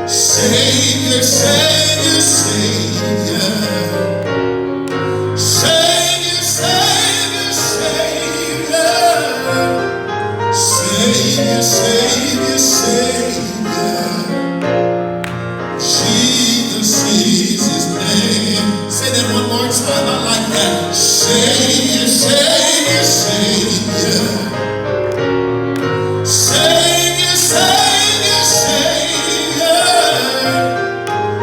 Savior, Savior, Savior. Savior, Savior, Savior. Savior, Savior, Savior. Jesus is his name. Say that one more time. I like that. Savior, Savior, Savior. Savior, Savior, Savior.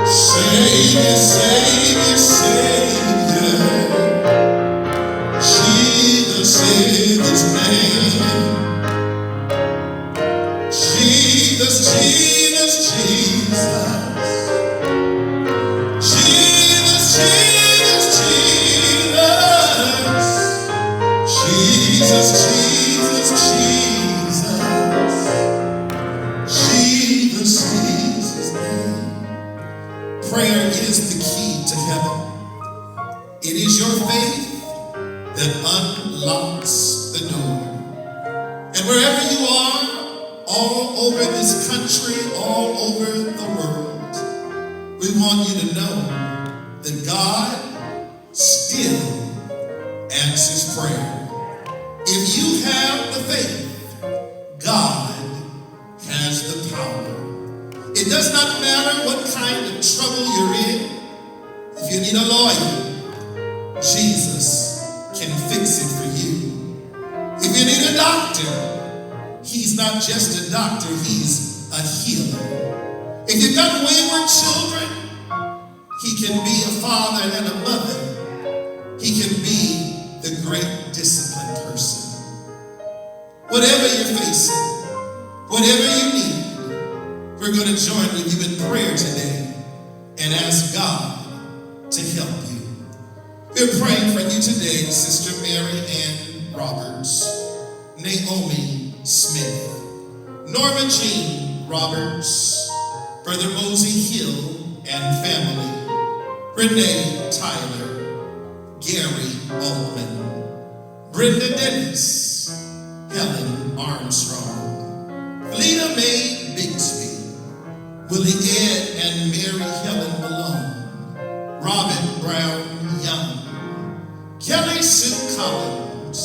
Savior, Savior, Savior. Jesus is his name. Jesus, Jesus, Jesus. Jesus, Jesus, Jesus. Jesus, Jesus, Jesus. Jesus is his name. Prayer is the key to heaven. It is your faith that unlocks the door. And wherever you are, all over this country, all over the world, we want you to know that God still answers prayer. If you have the faith, God has the power. It does not matter what kind of trouble you're in. If you need a lawyer, Jesus can fix it for you. If you need a doctor, he's not just a doctor, he's a healer. If you've got wayward children, he can be a father and a mother. He can be the great disciplined person. Whatever you're facing, whatever you need, we're going to join with you in prayer today and ask God to help you. We're praying for you today, Sister Mary Ann Roberts, Naomi Smith, Norma Jean Roberts, Brother Mosey Hill and family, Renee Tyler, Gary Altman, Brenda Dennis, Helen Armstrong, Felina Mae Bigsby, Willie Ed and Mary Helen Malone, Robin Brown Young, Kelly Sue Collins,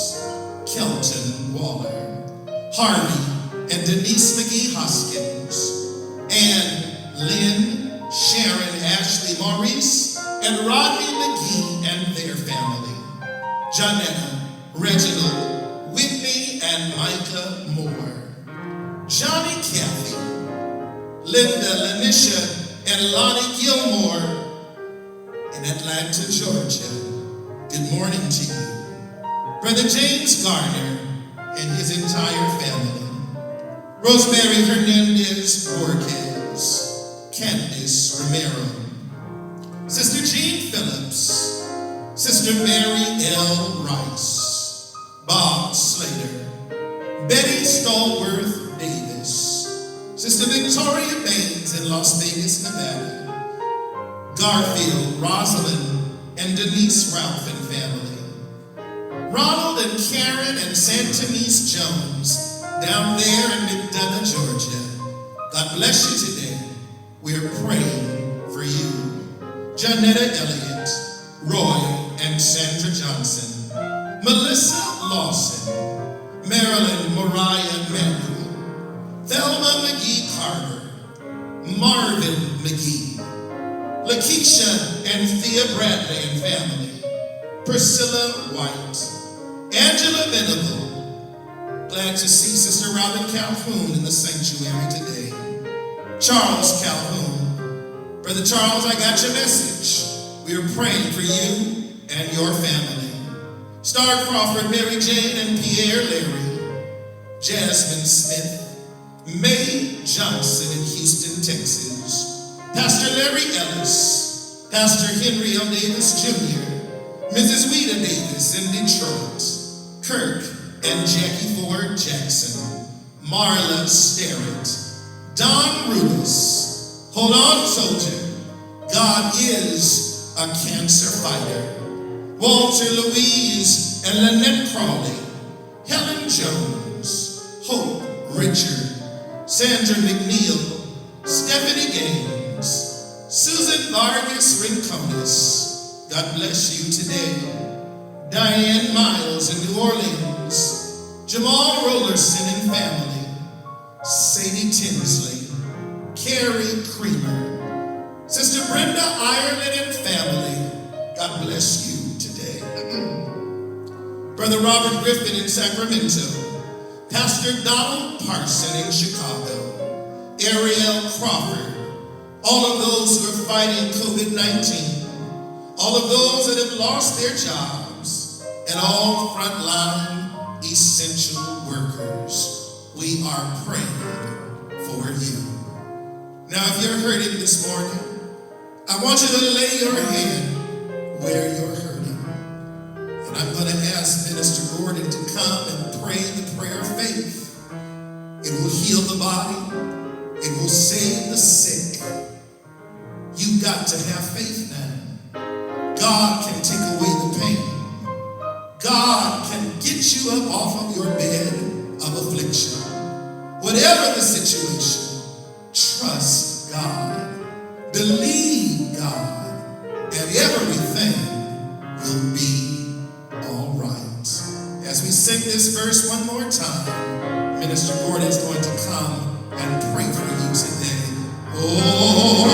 Kelton Waller, Harvey and Denise McGee Hoskins, Ann, Lynn, Sharon, Ashley Maurice, and Rodney McGee and their family, Janetta, Reginald, Whitney, and Micah Moore, Johnny Kathy, Linda, Lanisha, and Lonnie Gilmore in Atlanta, Georgia. Good morning to you. Brother James Garner and his entire family, Rosemary Hernandez Borges, Candice Romero, Sister Jean Phillips, Sister Mary L. Rice, Bob Slater, Betty Stallworth Davis, Sister Victoria Baines in Las Vegas, Nevada, Garfield, Rosalind, and Denise Ralph and family, Ronald and Karen and Santonese Jones down there in McDonough, Georgia. God bless you today. We're praying for you. Janetta Elliott, Roy and Sandra Johnson, Melissa Lawson, Marilyn Mariah Manuel, Thelma McGee Carter, Marvin McGee, Lakeisha and Thea Bradley and family, Priscilla White, Angela Venable. Glad to see Sister Robin Calhoun in the sanctuary today. Charles Calhoun. Brother Charles, I got your message. We are praying for you and your family. Star Crawford, Mary Jane, and Pierre Larry, Jasmine Smith, May Johnson in Houston, Texas, Pastor Larry Ellis, Pastor Henry L. Davis Jr., Mrs. Weta Davis in Detroit, Kirk and Jackie Ford Jackson, Marla Sterrett, Don Rubis. Hold on, soldier. God is a cancer fighter. Walter Louise and Lynette Crawley, Helen Jones, Hope Richard, Sandra McNeil, Stephanie Gaines, Susan Vargas Rincones, God bless you today. Diane Miles in New Orleans, Jamal Rollerson and family, Sadie Tinsley, Carrie Creamer, Sister Brenda Ireland and family, God bless you today. Brother Robert Griffin in Sacramento, Pastor Donald Parson in Chicago, Ariel Crawford, all of those who are fighting COVID-19, all of those that have lost their jobs, and all frontline essential workers, we are praying for you. Now, if you're hurting this morning, I want you to lay your hand where you're hurting. And I'm going to ask Minister Gordon to come and pray the prayer of faith. It will heal the body. It will save the sick. You've got to have faith now. God can take away the pain. God can get you up off of your bed of affliction. Whatever the situation, trust God. Believe God. And everything will be all right. As we sing this verse one more time, Minister Gordon is going to come and pray for you today. Oh,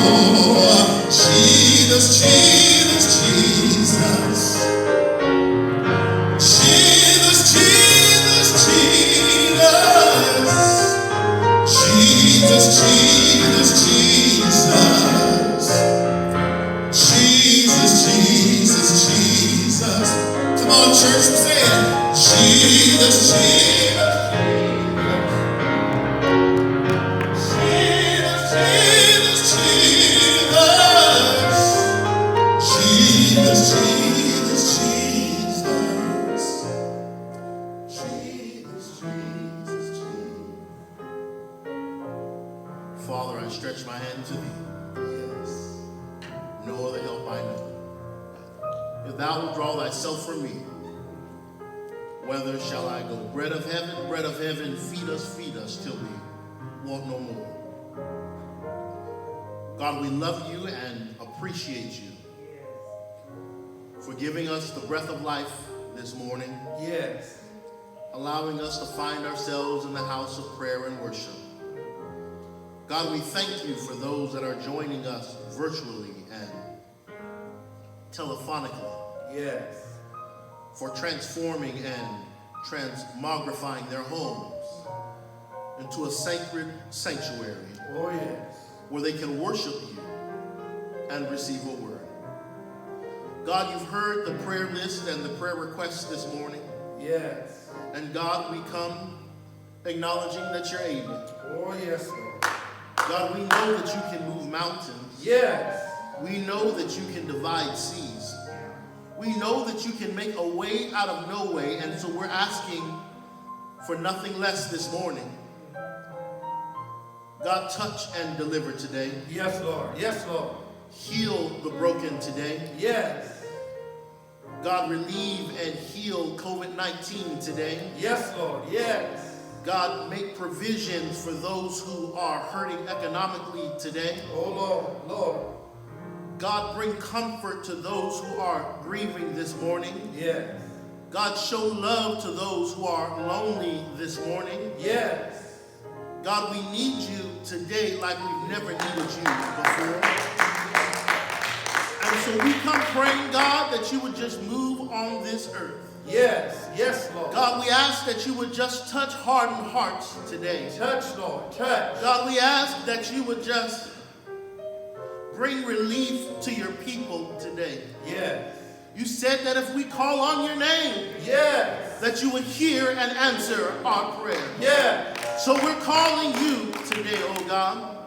Jesus, Jesus, Jesus. Jesus, Jesus, Jesus. Jesus, Jesus, Jesus. Jesus, Jesus, Jesus. Come on, church, say it. Jesus, Jesus. Father, I stretch my hand to thee. Yes. No other help I know. If thou wilt draw thyself from me, whither shall I go? Bread of heaven, feed us till we want no more. God, we love you and appreciate you for giving us the breath of life this morning. Yes. Allowing us to find ourselves in the house of prayer and worship. God, we thank you for those that are joining us virtually and telephonically. Yes. For transforming and transmogrifying their homes into a sacred sanctuary. Oh, yes. Where they can worship you and receive a word. God, you've heard the prayer list and the prayer requests this morning. Yes. And God, we come acknowledging that you're able. Oh, yes, Lord. God, we know that you can move mountains. Yes. We know that you can divide seas. We know that you can make a way out of no way, and so we're asking for nothing less this morning. God, touch and deliver today. Yes, Lord. Yes, Lord. Heal the broken today. Yes. God, relieve and heal COVID-19 today. Yes, Lord. Yes. God, make provisions for those who are hurting economically today. Oh, Lord. Lord. God, bring comfort to those who are grieving this morning. Yes. God, show love to those who are lonely this morning. Yes. God, we need you today like we've never needed you before. And so we come praying, God, that you would just move on this earth. Yes. Yes, Lord. God, we ask that you would just touch hardened hearts today. Touch, Lord. Touch. God, we ask that you would just bring relief to your people today. Yes. You said that if we call on your name, yes, that you would hear and answer our prayer. Yes. So we're calling you today, oh God.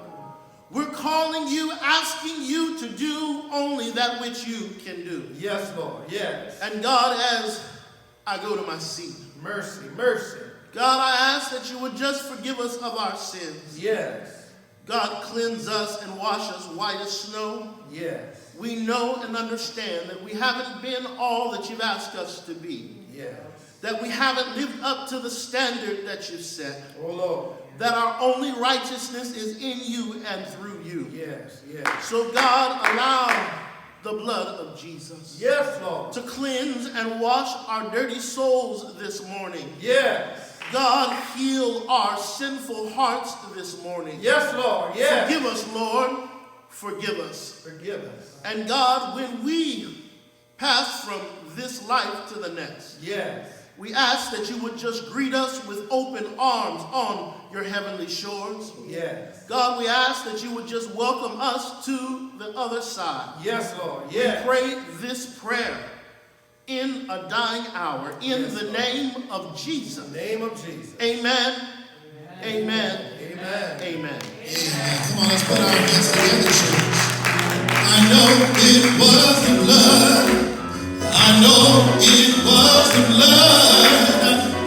We're calling you, asking you to do only that which you can do. Yes, Lord. Yes. And God, as I go to my seat, mercy, mercy. God, I ask that you would just forgive us of our sins. Yes. God, cleanse us and wash us white as snow. Yes. We know and understand that we haven't been all that you've asked us to be. Yes. That we haven't lived up to the standard that you've set. Oh, Lord. that our only righteousness is in you and through you. Yes, yes. So God, allow the blood of Jesus Yes, Lord. to cleanse and wash our dirty souls this morning. Yes. God, heal our sinful hearts this morning. Yes, Lord. Yes. Forgive us, Lord. Forgive us. Forgive us. And God, when we pass from this life to the next, Yes. we ask that you would just greet us with open arms on your heavenly shores. Yes. God, we ask that you would just welcome us to the other side. Yes, Lord. We Yes. pray this prayer in a dying hour, in Yes, the Lord. name of Jesus. In the name of Jesus. Amen. Amen. Amen. Amen. Amen. Come on, let's put our hands together, church. I know it was the blood. I know it was the blood.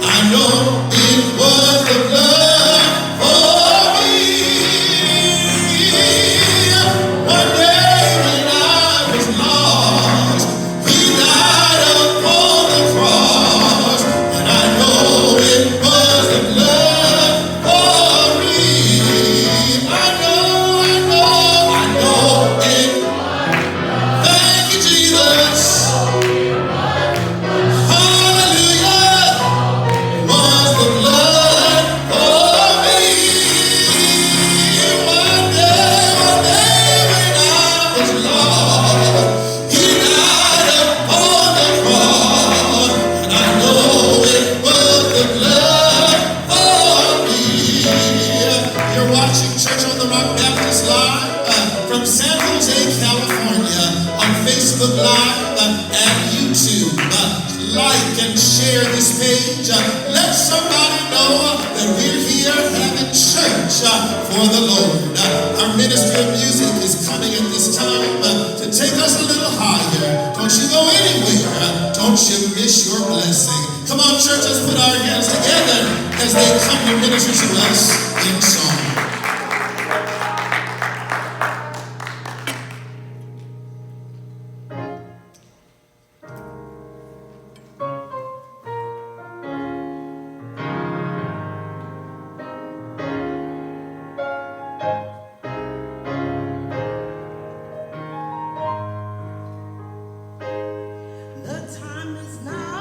I know it was the blood for me. One day when I was lost, he died upon the cross. And I know it was the blood for me. I know it. Thank you, Jesus. Hallelujah. Was the blood for me. One day when I was lost, he died upon the cross. And I know it was the blood for me. You're watching Church on the Rock Baptist Live from San Jose, California, on Facebook Live and YouTube. Like and share this page. Let somebody know that we're here having church for the Lord. Our ministry of music is coming at this time to take us a little higher. Don't you go anywhere. Don't you miss your blessing. Come on, church, let's put our hands together as they come to minister to us in song. The time is now.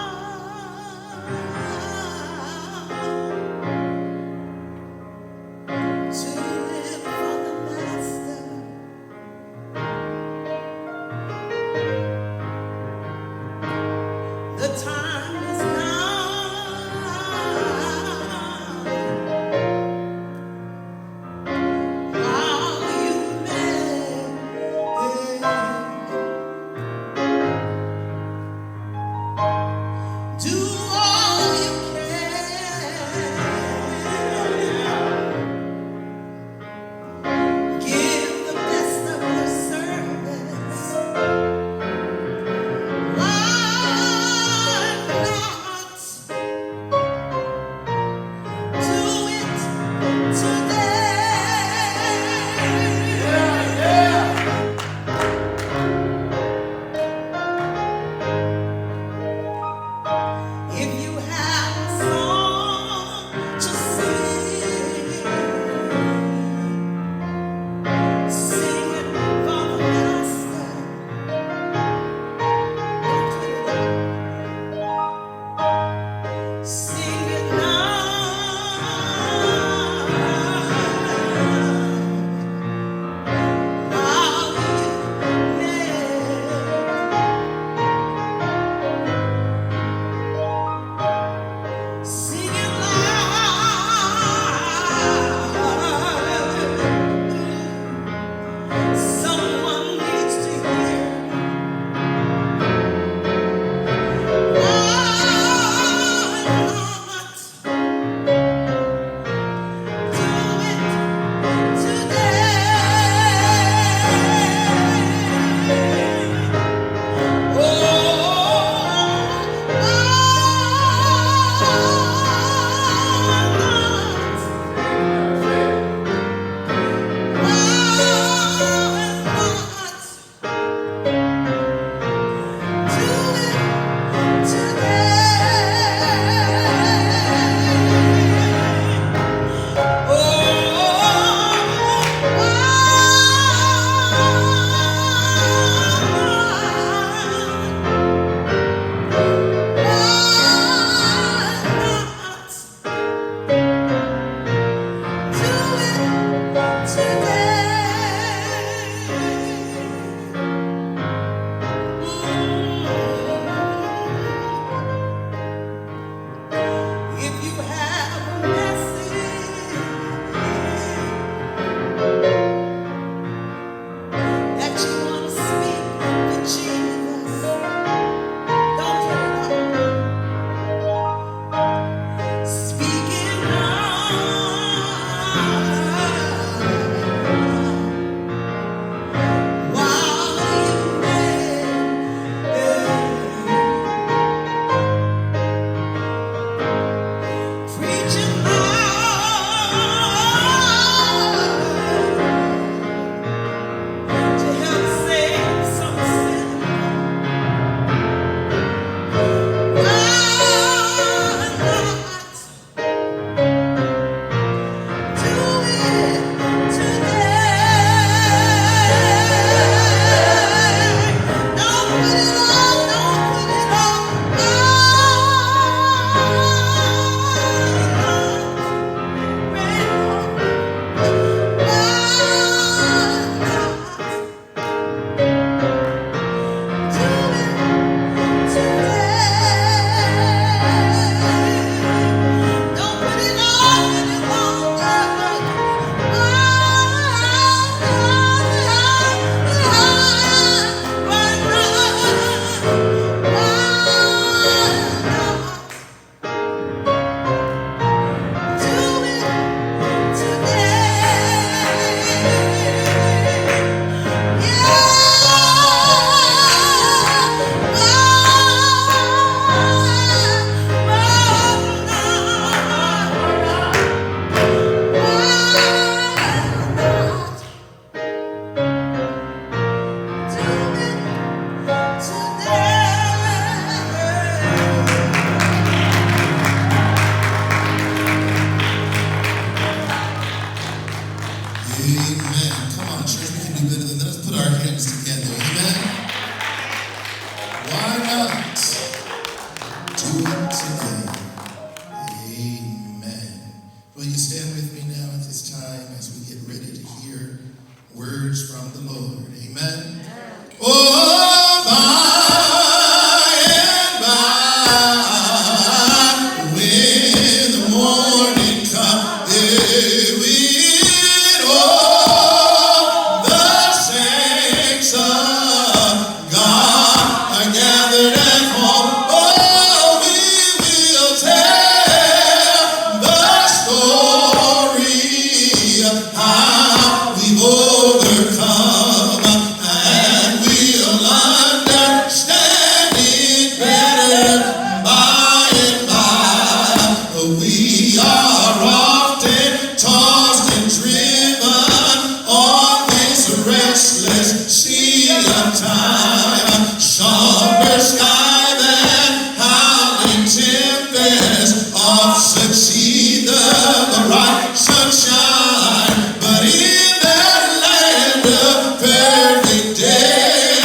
do better than that. Let's put our hands together. Amen. Why not do it today? Amen. Will you stand with me now at this time as we get ready to hear words from the Lord? Amen. Oh, by and by, when the morning comes, all the saints of God are gathered at home. Oh, we will tell the story of how we've overcome, and we'll understand it better by and by. We are often tossed and driven on this restless sea of time, sharper sky than howling tempest, off succeed the bright sunshine. But in that land of perfect day,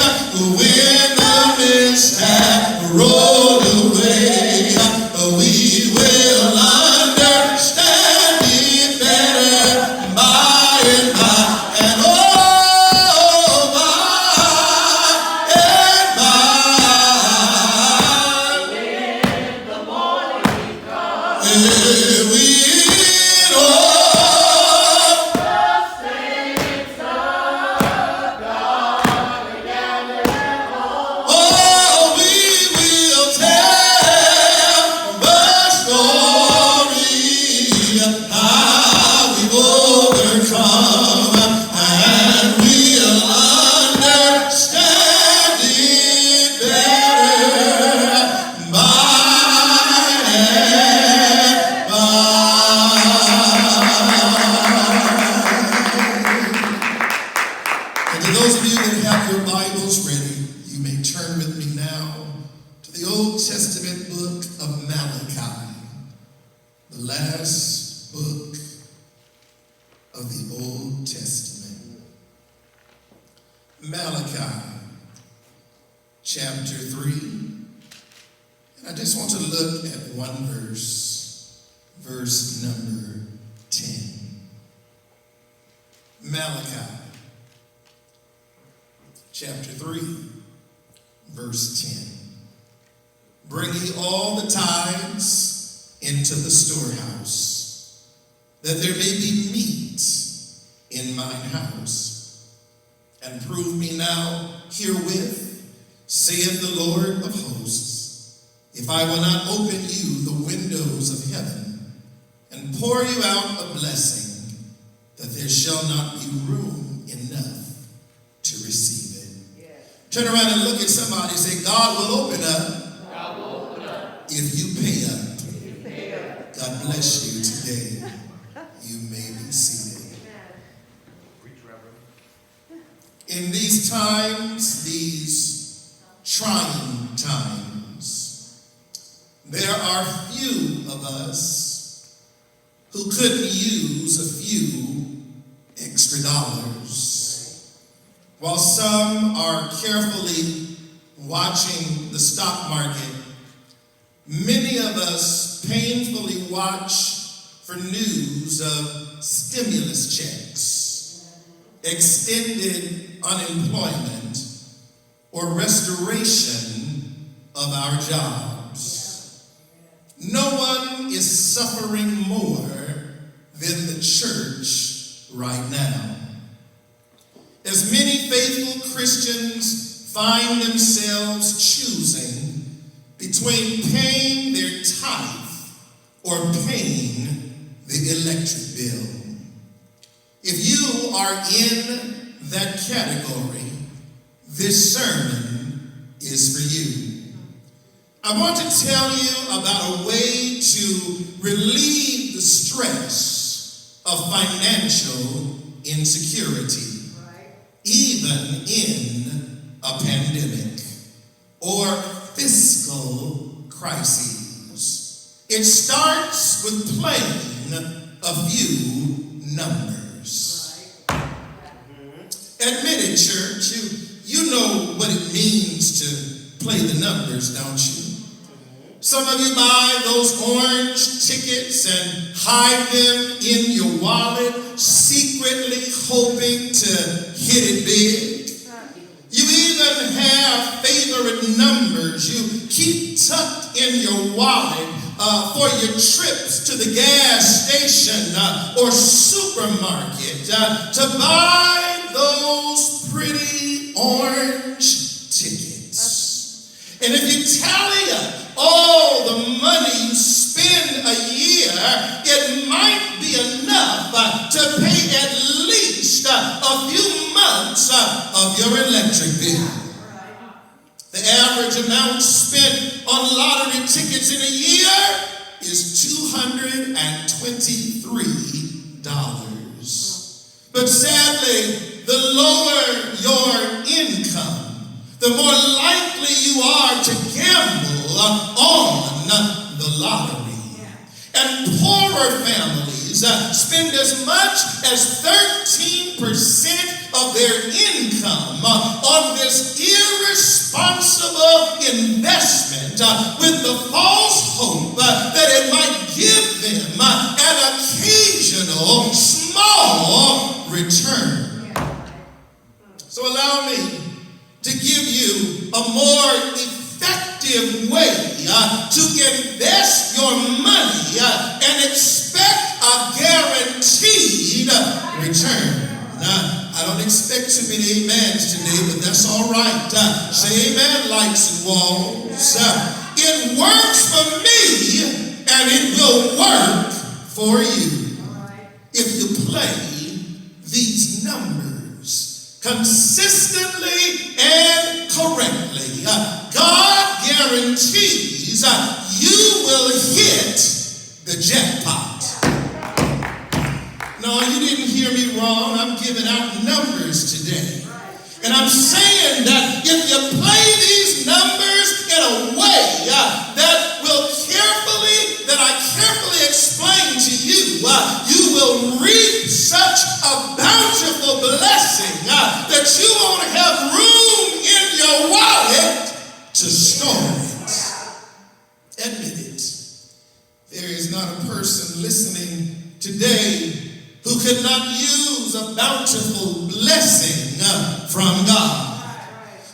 when the mist had rolled away, we will understand it better by and by. And oh, by and by, we oh, we will tell the story of how we've overcome, and we'll understand it better by and by. And to those of you that have your Bibles ready, you may turn with me now to the Old Testament book of Malachi, the last book of the Old Testament. Malachi, chapter 3. And I just want to look at one verse number 10. Malachi, chapter 3, verse 10. Bring ye all the tithes into the storehouse, that there may be meat in mine house. And prove me now herewith, saith the Lord of hosts, if I will not open you the windows of heaven, and pour you out a blessing, that there shall not be room enough to receive it. Turn around and look at somebody and say, God will open up, if you pay up. God bless you today. You may be seated. In these times, these trying times, there are few of us who couldn't use a few extra dollars. While some are carefully watching the stock market, many of us painfully watch for news of stimulus checks, extended unemployment, or restoration of our jobs. No one is suffering more than the church right now. As many faithful Christians find themselves choosing between paying their tithe or paying the electric bill. If you are in that category, this sermon is for you. I want to tell you about a way to relieve the stress of financial insecurity, even in a pandemic or fiscal crises. It starts with playing a few numbers. Admit it, church. You know what it means to play the numbers, don't you? Some of you buy those orange tickets and hide them in your wallet, secretly hoping to hit it big. You even have favorite numbers you keep tucked in your wallet for your trips to the gas station or supermarket to buy those pretty orange tickets. And if you tally up all the money you spend a year, it might be enough to pay at least a few months of your electric bill. The average amount spent on lottery tickets in a year is $223. But sadly, the lower your income, the more likely you are to gamble on the lottery. And poorer families spend as much as 13% of their income on this irresponsible investment with the false hope that it might give them an occasional small return. So allow me to give you a more effective way to invest your money and expect a guaranteed return. I don't expect too many amens today, but that's all right. Say amen, lights and walls. It works for me, and it will work for you if you play these numbers consistently and correctly. God guarantees you will hit the jackpot. No, you didn't hear me wrong. I'm giving out numbers today. And I'm saying that if you play these numbers in a way that I carefully explain to you, you will reap such a bountiful blessing that you won't have room in your wallet to store it. Admit it. There is not a person listening today who could not use a bountiful blessing from God.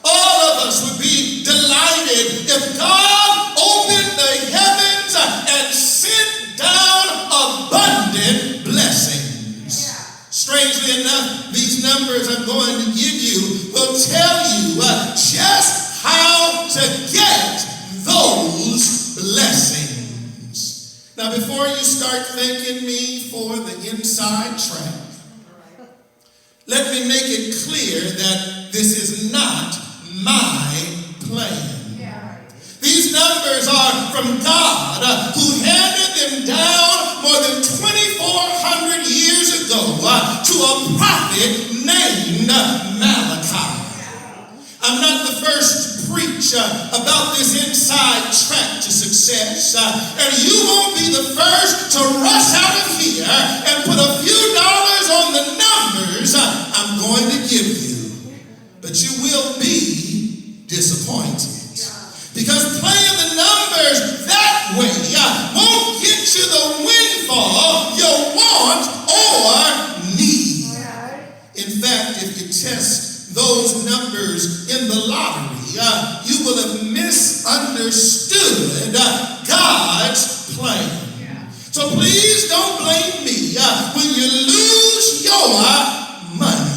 All of us would be delighted if God opened the heavens and sent down abundant blessings. Strangely enough, these numbers I'm going to give you will tell you just how to get those blessings. Now, before you start thanking me for the inside track, let me make it clear that this is not my plan. These numbers are from God, who handed them down more than 2,400 years ago to a prophet named Malachi. I'm not the first to preach about this inside track to success, and you won't be the first to rush out of here and put a few dollars on the numbers I'm going to give you. But you will be disappointed. Because playing the numbers that way won't get you the windfall you want or need. In fact, if you test those numbers in the lottery, you will have misunderstood God's plan. So please don't blame me when you lose your money.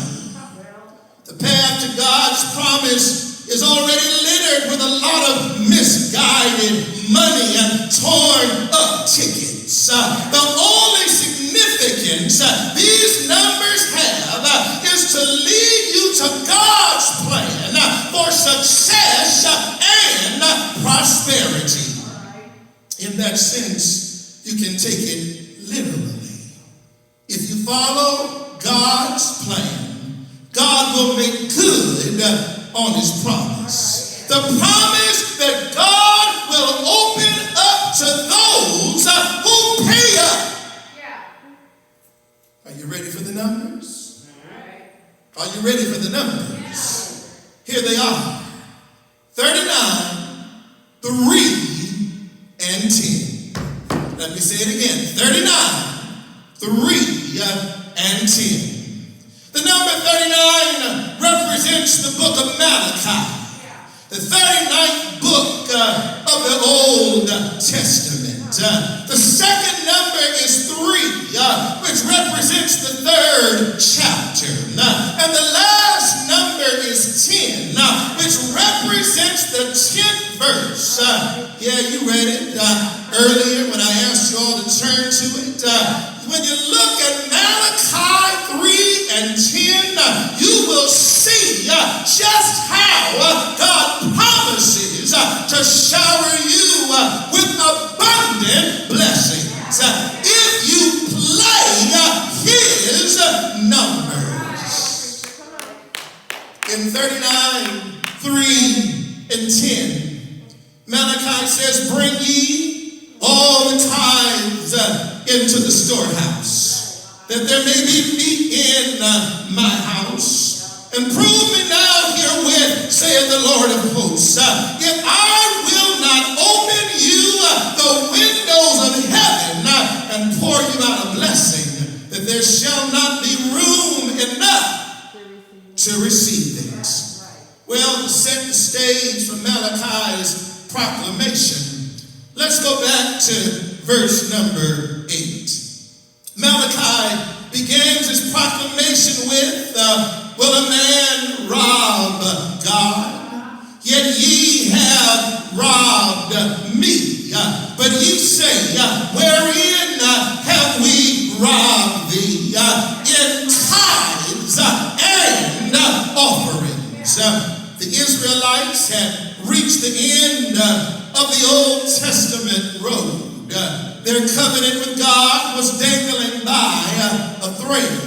The path to God's promise is already littered with a lot of misguided money and torn up tickets. The only significance these numbers have is to lead you to God's plan for success and prosperity. In that sense, you can take it literally. If you follow God's plan, God will make good on his promise. The promise that God will open up to those who pay up. Are you ready for the numbers? Are you ready for the numbers? Here they are. 39, 3, and 10. Let me say it again. 39, 3, and 10. The number 39 represents the book of Malachi, the 39th book of the Old Testament. The second number is 3, which represents the 3rd chapter. And the last number is 10, which represents the 10th verse. Yeah, you read it earlier when I asked you all to turn to it. When you look at Malachi 3 and 10, you will see just how God promises to shower you with abundant blessings if you play his numbers. In 39, 3, and 10, Malachi says, bring ye all the tithes into the storehouse, that there may be meat in my house. And prove me now herewith, saith the Lord of hosts, if I will not open you the windows of heaven and pour you out a blessing, that there shall not be room enough to receive it. Well, to set the stage for Malachi's proclamation, let's go back to verse number 8. Malachi begins his proclamation with, will a man rob God? Yet ye have robbed me. But ye say, wherein have we robbed thee? In tithes and offerings. The Israelites had reached the end of the Old Testament road. Their covenant with God was dangling by a thread.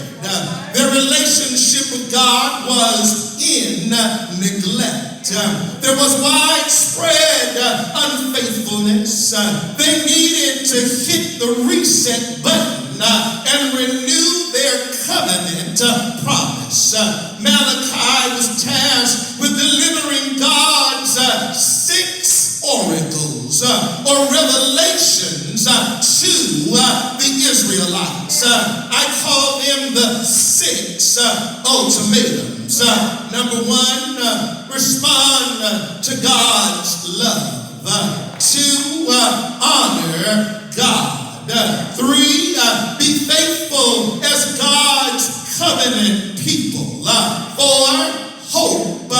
Their relationship with God was in neglect. There was widespread unfaithfulness. They needed to hit the reset button and renew their covenant promise. Malachi was tasked with delivering God's 6 oracles or revelations to the Israelites. I call them the 6 ultimatums. Number 1, respond to God's love. 2, honor God. 3, be faithful as God's covenant people. 4, hope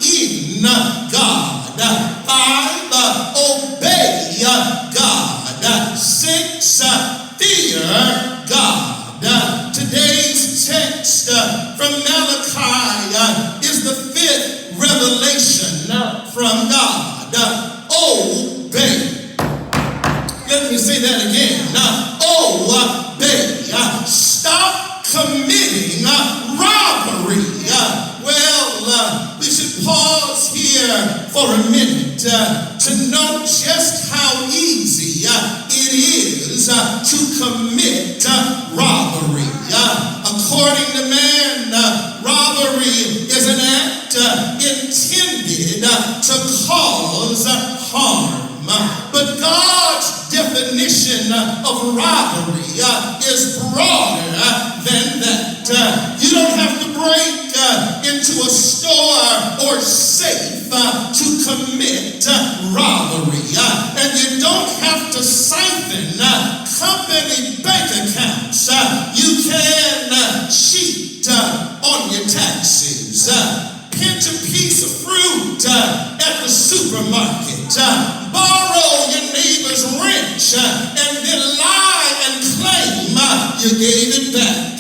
in God. 5, obey God. 6, fear God. Today's text from Malachi is the 5th revelation from God. Obey. Let me say that again. Obey. Stop committing robbery. We should pause here for a minute to note just how easy it is to commit robbery. According to man, robbery is an act intended to cause harm. But God's definition of robbery is broader than that. You don't have to break into a store or safe to commit robbery. And you don't have to siphon company bank accounts. You can cheat on your taxes. Pinch a piece of fruit at the supermarket. Borrow your neighbor's wrench and then lie and claim you gave it back.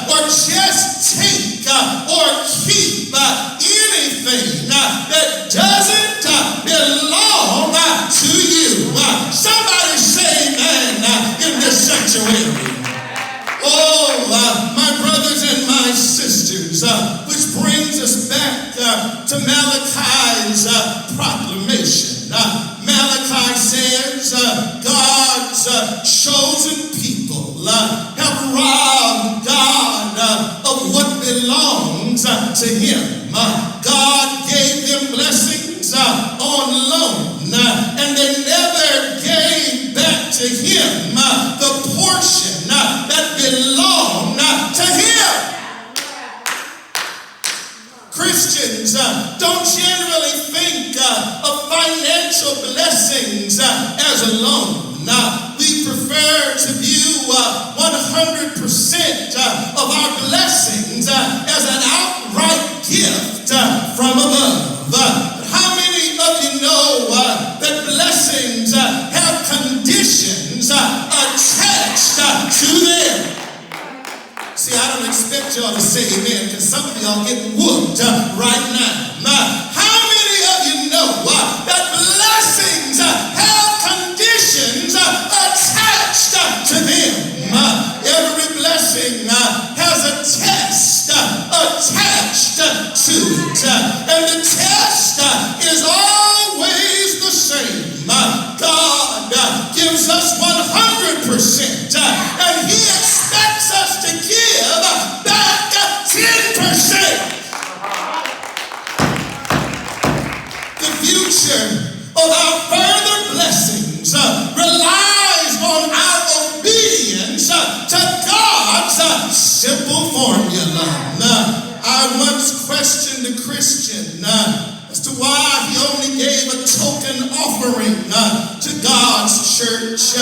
Or just take or keep anything that doesn't belong to you. Somebody say amen in this sanctuary. Oh, my brothers and my sisters, which brings us back to Malachi's proclamation. Malachi says God's chosen people have robbed God of what belongs them. God gave them blessings on loan, and they never gave back to him the portion that belonged to him. Christians don't generally think of financial blessings as a loan. We prefer to view 100% of our blessings as an outright gift from above. But how many of you know that blessings have conditions attached to them? See, I don't expect y'all to say amen, because some of y'all get whooped right now. How many of you know that blessings have conditions attached to them? Every blessing has a test attached to it. And the test is always the same. God gives us 100%, and he expects us to give back 10%. The future of our further blessings relies on our obedience to God's simple formula. I once questioned a Christian as to why he only gave a token offering to God's church.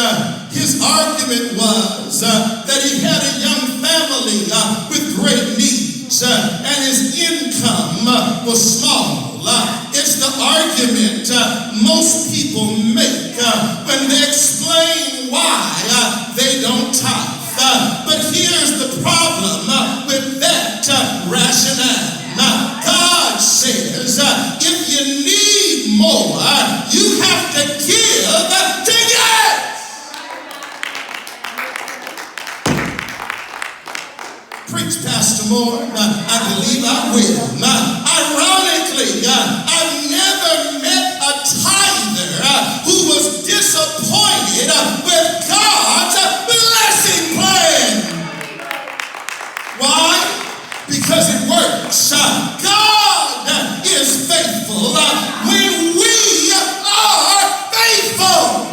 His argument was that he had a young family with great needs, and his income was small. It's the argument most people make when they explain why they don't tithe. But here's the problem with that rationale. God says if you need more, you have to give to get. Preach, Pastor Moore. I believe I will. Ironically, I've never met a tither who was disappointed with God's blessing plan. Why? Because it works. God is faithful when we are faithful.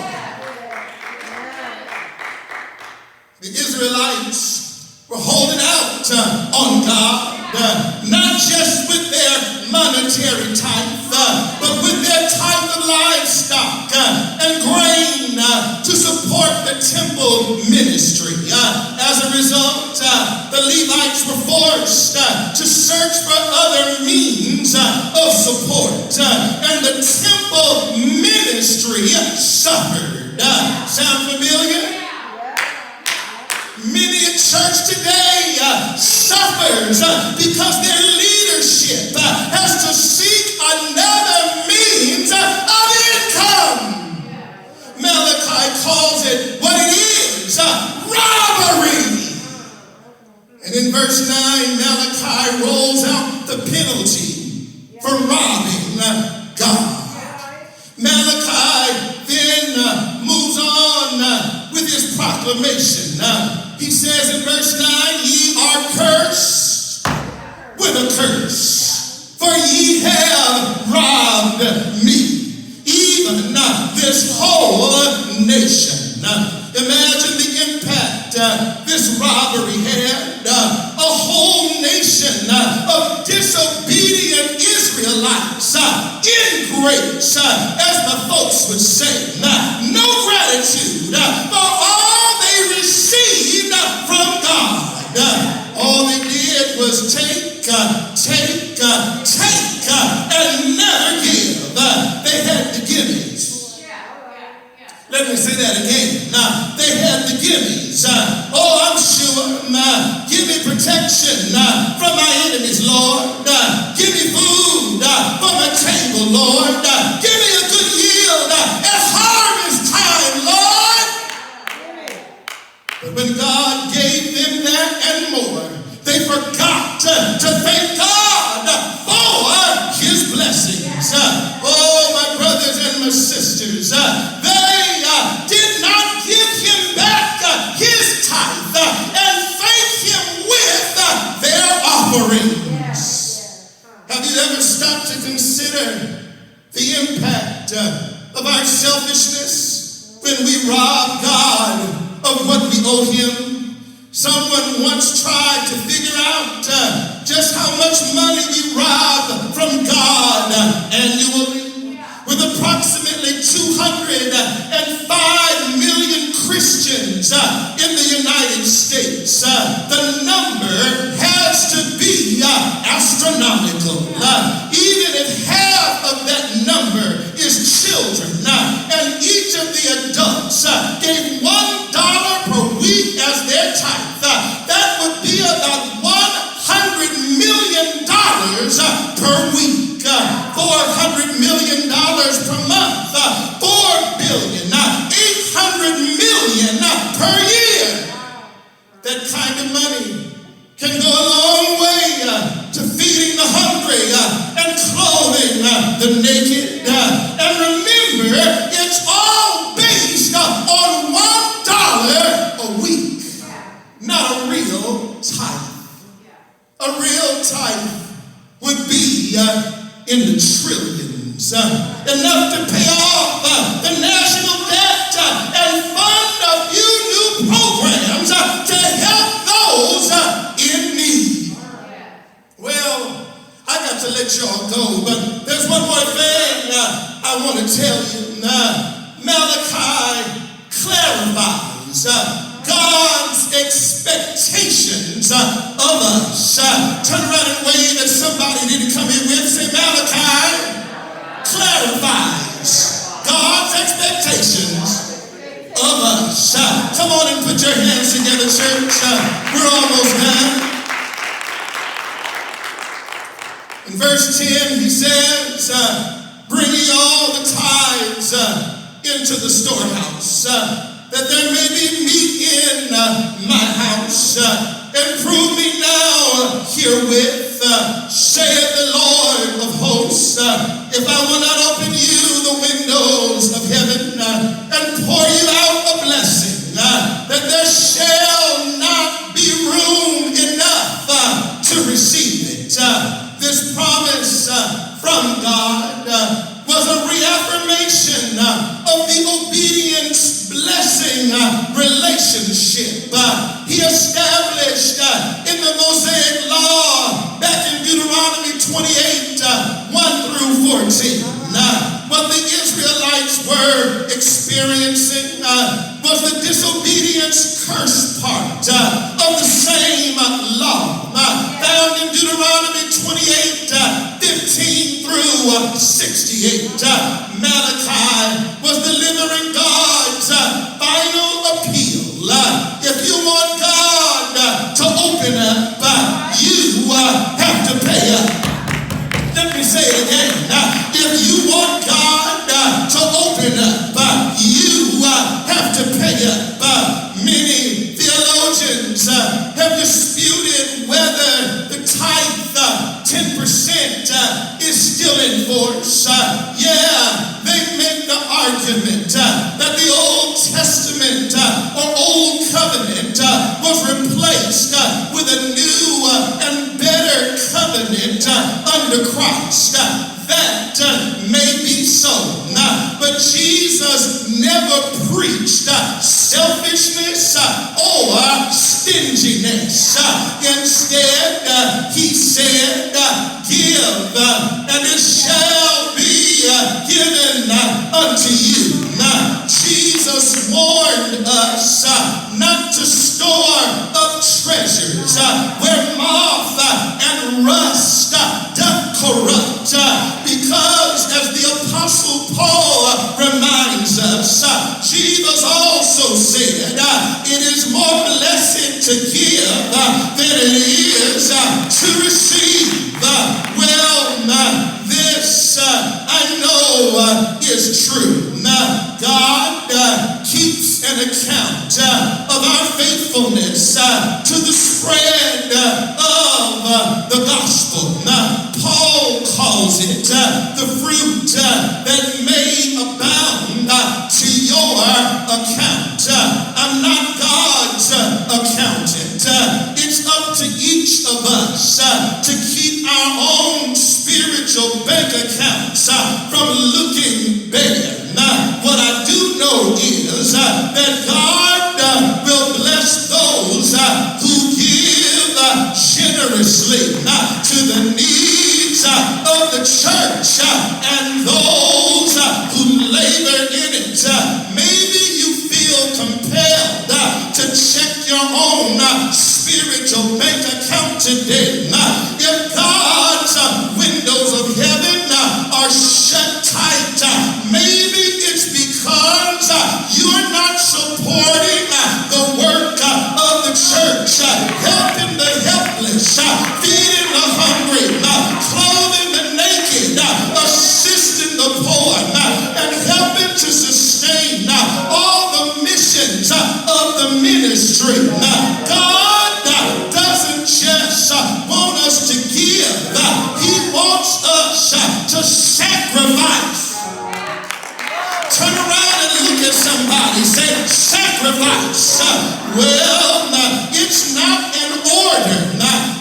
The Israelites were holding out on God, not just with their monetary tithe, but with their tithe of livestock and grain to support the temple ministry. As a result, the Levites were forced to search for other means of support, and the temple ministry suffered. Sound familiar? Many a church today suffers because their leadership has to seek another means of income. Malachi calls it what it is, robbery. And in verse 9, Malachi rolls out the penalty for robbing God. Malachi then moves on with his proclamation. He says in verse 9, ye are cursed with a curse, for ye have robbed me, even this whole nation. Imagine the impact this robbery had. A whole nation of disobedient Israelites, ingrates, as the folks would say. No gratitude for all they received from God. All they did was take, and never give. They had the gimmies. Let me say that again. They had the gimmies. I'm sure. Give me protection from my enemies, Lord. Give me food for my table, Lord. Give me a good yield at harvest time, Lord. But when God gave them that and more, they forgot to thank God for his blessings. My brothers and my sisters, they did not give him back his tithe and thank him with their offerings. Have you ever stopped to consider the impact of our selfishness when we rob God of what we owe him? Someone once tried to figure out just how much money we rob from God annually. With approximately 205 million Christians in the United States, the number has to be astronomical. Even if half of that number is children, and each of the adults gave $1 per week as their tithe, that would be about $100 million per week. $400 million per month, $4 billion, $800 million per year. That kind of money can go a long way to feeding the hungry and clothing the naked. And remember, it's all based on $1 a week, not a real tithe. A real tithe would be in the trillions, enough to pay off the national debt and fund a few new programs to help those in need. Well, I got to let y'all go, but there's one more thing I want to tell you. Malachi clarifies God's expectations of us. Turn around and wave at somebody didn't come here with. Say, Malachi clarifies God's expectations of us. Come on and put your hands together, church. We're almost done. In verse 10, he says, bring ye all the tithes into the storehouse, that there may be meat in my house. And prove me now herewith, saith the Lord of hosts, if I will not open you the windows of heaven and pour you out a blessing, that there shall not be room enough to receive it. This promise from God was a reaffirmation of the obedience blessing relationship he established in the Mosaic law back in Deuteronomy 28, 1 through 14. What the Israelites were experiencing was the disobedience curse part of the same law found in Deuteronomy 28, 15 through 68. Malachi was delivering God's final appeal. If you want God to open up, you have to pay up. Let me say it again. If you want God to open up, you have to pay up. Many theologians have disputed whether the tithe 10% is still in force. They make the argument that the Old Testament or Old Covenant was replaced with a new and better covenant under Christ. That may be so, but Jesus never preached selfishness or stinginess. Instead, he said, give, and it shall be given unto you. Jesus warned us not to store up treasures where moth and rust doth corrupt, because as the Apostle Paul reminds us, Jesus also said it is more blessed to give than it is to receive. This I know is true. God keeps an account of our faithfulness to the spread of the gospel. Paul calls it the fruit that may abound to your account. I'm not God's accountant. It's up to each of us to keep our own spirit spiritual bank accounts from looking bad. Now, what I do know is that God will bless those who give generously to the needs of the church and those who labor in it. Maybe you feel compelled to check your own spiritual bank account today. If God's windows of heaven are shut tight, maybe it's because you're not supporting the work of the church, helping the helpless, feeding the hungry, clothing the naked, assisting the poor, and helping to sustain all the missions of the ministry. God doesn't just want us to give, He wants us to sacrifice. Turn around and look at somebody, say, sacrifice. Well, it's not an order,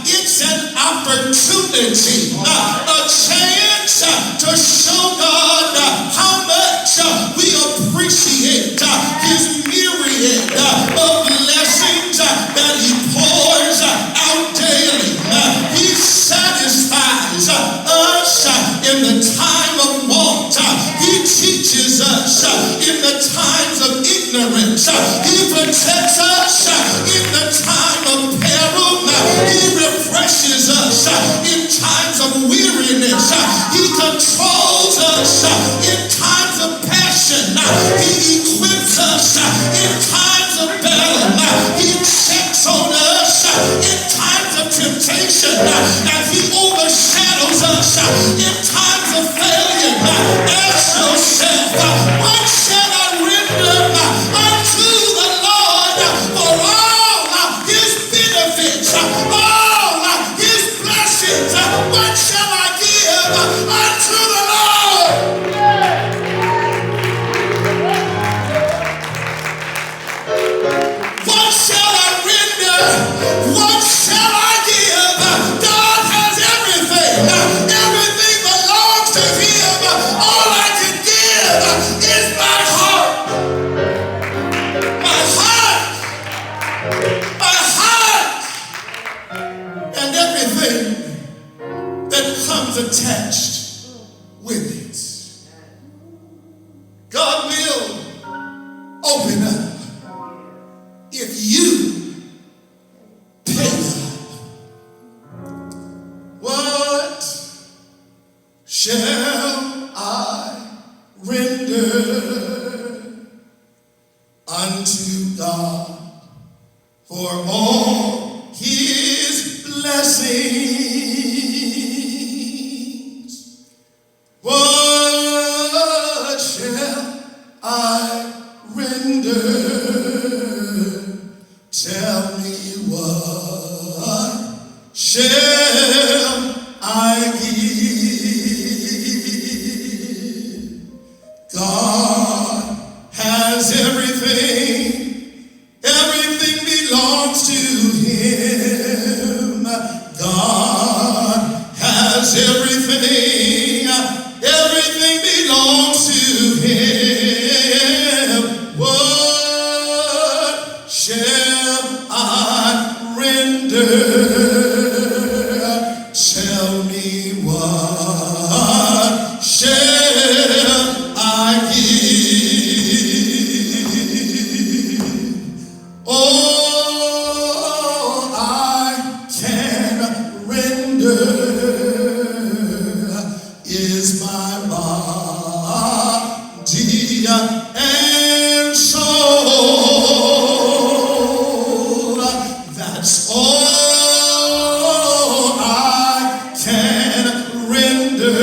it's an opportunity, a chance to show God how much we appreciate His myriad of blessings that He pours out daily. He satisfies us in the time of want. He teaches us in the times of ignorance. He protects us in the time of peril. He refreshes us in times of weariness. He controls us in times of passion. He equips us in times of battle. He checks on us in times of temptation. And He overshadows us in times of failure. Ask yourself, what shall I render unto the Lord for all His benefits, all His blessings? What shall I give unto the Lord? What shall I render? What shall I give? God has everything. Everything belongs to Him. All I can give is my heart. My heart. My heart. And everything that comes attached with it. God will open up if you pay up. What shall I render unto God for all His blessings? What shall I render? Tell me, what shall I give? God has everything. Everything belongs to Him. God has everything. Everything belongs to Him. What shall I render? Tell me, what shall I give? All I can render is my body and soul. That's all I can render.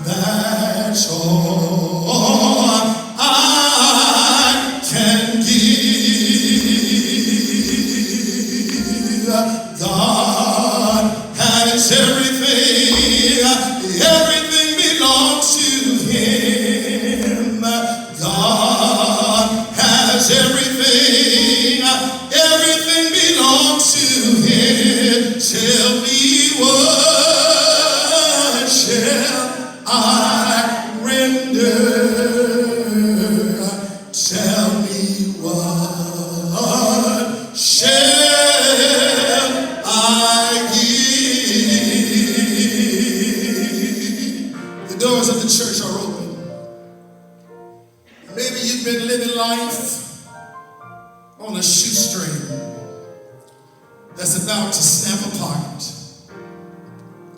That's all I can give. God has everything. Everything belongs to Him. God has everything. Everything belongs to Him. Tell me, what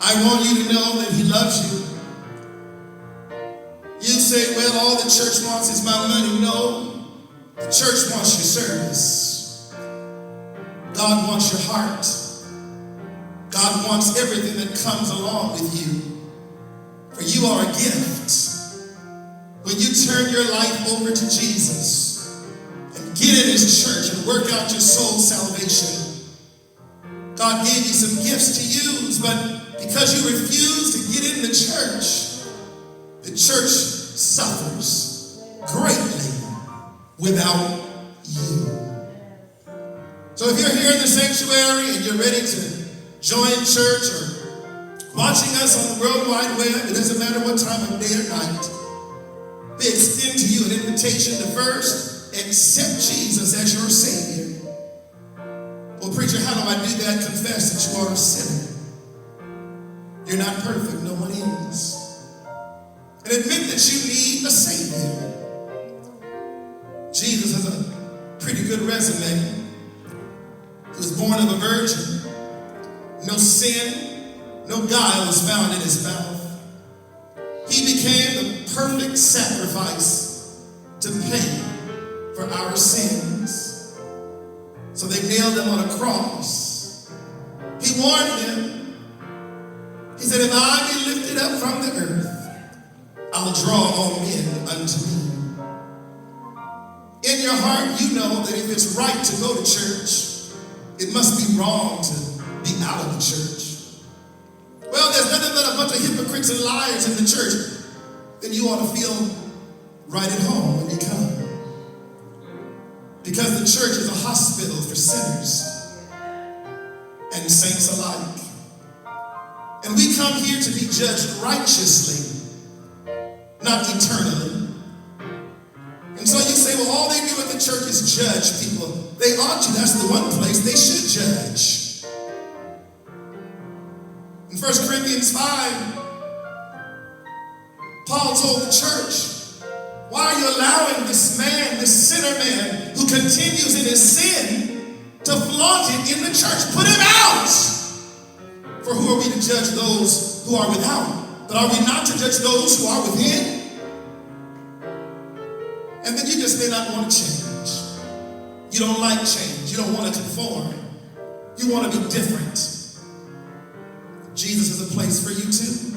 I want you to know that he loves you. You say, well, all the church wants is my money. No, the church wants your service. God wants your heart. God wants everything that comes along with you. For you are a gift. When you turn your life over to Jesus and get in his church and work out your soul's salvation, God gave you some gifts to use, but because you refuse to get in the church suffers greatly without you. So if you're here in the sanctuary and you're ready to join church or watching us on the World Wide Web, it doesn't matter what time of day or night, we extend to you an invitation to first accept Jesus as your Savior. Well, preacher, how do I do that? Confess that you are a sinner. You're not perfect, no one is. And admit that you need a Savior. Jesus has a pretty good resume. He was born of a virgin. No sin, no guile was found in his mouth. He became the perfect sacrifice to pay for our sins. So they nailed him on a cross. He warned them. He said, if I be lifted up from the earth, I'll draw all men unto me. In your heart, you know that if it's right to go to church, it must be wrong to be out of the church. Well, there's nothing but a bunch of hypocrites and liars in the church. Then you ought to feel right at home when you come. Because the church is a hospital for sinners and saints alike. And we come here to be judged righteously, not eternally. And so you say, well, all they do at the church is judge people. They ought to. That's the one place they should judge. In 1 Corinthians 5, Paul told the church, why are you allowing this man, this sinner man, who continues in his sin to flaunt it in the church? Put him out! For who are we to judge those who are without? But are we not to judge those who are within? And then you just may not want to change. You don't like change. You don't want to conform. You want to be different. Jesus is a place for you too.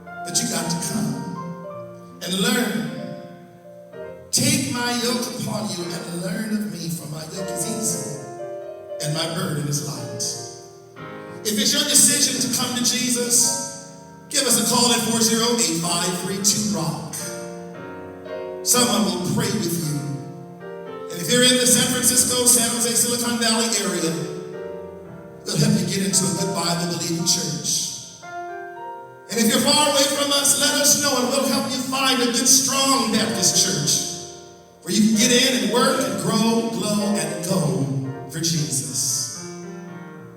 But you got to come and learn. Take my yoke upon you and learn of me, for my yoke is easy and my burden is light. If it's your decision to come to Jesus, give us a call at 408-532-ROCK. Someone will pray with you. And if you're in the San Francisco, San Jose, Silicon Valley area, we'll help you get into a good Bible-believing church. And if you're far away from us, let us know and we'll help you find a good, strong Baptist church where you can get in and work and grow, glow, and go for Jesus.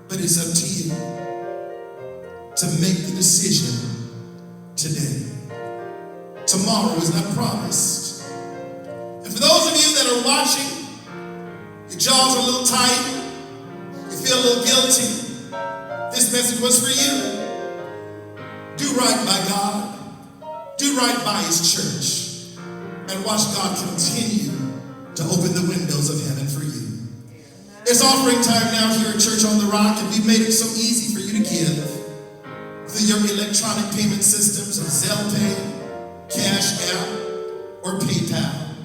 But it's up to you to make the decision today. Tomorrow is not promised. And for those of you that are watching, your jaws are a little tight, you feel a little guilty, this message was for you. Do right by God. Do right by his church. And watch God continue to open the windows of heaven for you. It's offering time now here at Church on the Rock, and we've made it so easy for you to give through your electronic payment systems of Zelle Pay, Cash App, or PayPal.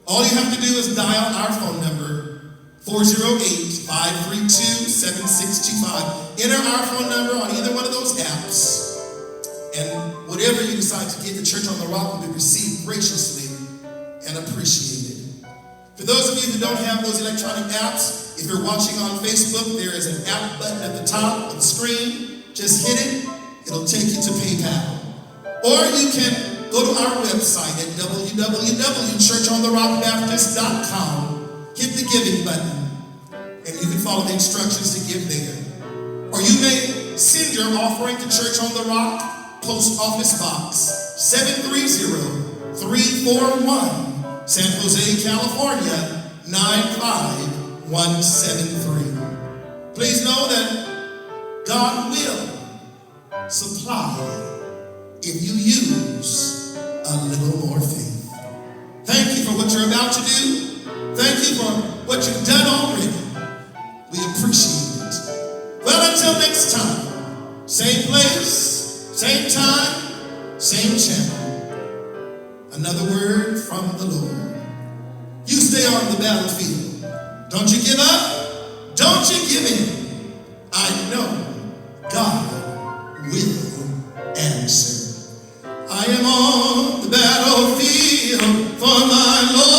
All you have to do is dial our phone number, 408-532-7625. Enter our phone number on either one of those apps. And whatever you decide to give the Church on the Rock will be received graciously and appreciated. For those of you who don't have those electronic apps, if you're watching on Facebook, there is an app button at the top of the screen. Just hit it. It'll take you to PayPal. Or you can go to our website at www.churchontherockbaptist.com. Hit the giving button, and you can follow the instructions to give there. Or you may send your offering to Church on the Rock, Post Office Box 730-341, San Jose, California 95173. Please know that God will supply if you use a little more faith. Thank you for what you're about to do. Thank you for what you've done already. We appreciate it. Well, until next time, same place, same time, same channel. Another word from the Lord. You stay on the battlefield. Don't you give up. Don't you give in. I know God will answer. I am on the battlefield for my Lord.